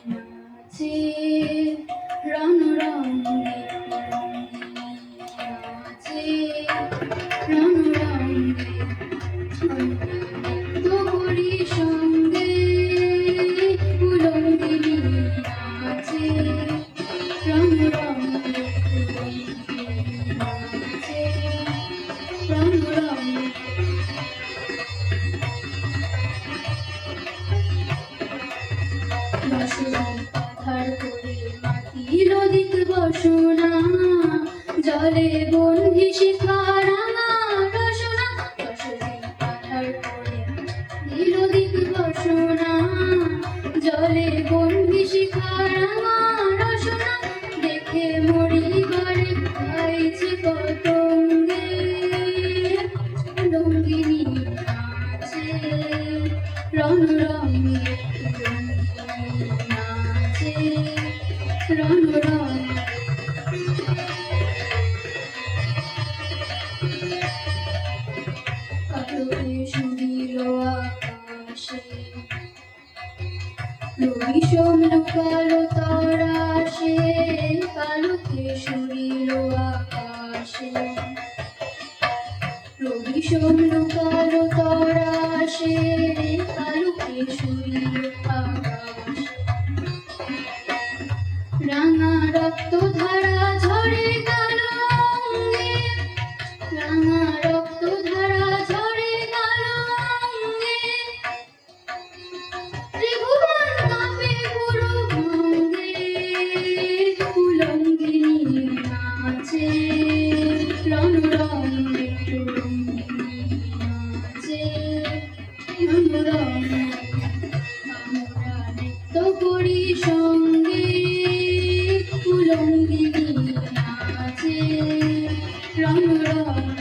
নাচে রং রঙে নাচে রং রঙে তো করি সঙ্গে উলঙ্গিনী নাচে রং রঙে নাচে রং রঙে পাথার করে মাটির অধিক বসনা জলে বন্ধি শিখার আমার রসনা পাথার করে মাটির অধিক বসনা জলে বন্ধি শিখার আমার রসনা দেখে মরিবারে খাইছে পতঙ্গে রঙ্গিনী নাচে রং রঙে নাচে রং রঙে কালোকে সুদিল আকাশে রবি সোম কালো তারা সে কালোকে সুদিল আকাশে রবি সোম কালো তারা সে কালোকে সুদিল আকাশে রাঙা রক্ত ধারা ঝরে গেল অঙ্গে রাঙা রক্ত ধারা ঝরে গেল অঙ্গে ত্রিভুবন কাঁপে পুরো ভঙ্গে উলঙ্গিনী নাচে রং রঙে উলঙ্গিনী নাচে রং রঙে আমরা নৃত্য করি সঙ্গে উলঙ্গিনী নাচে রং রঙে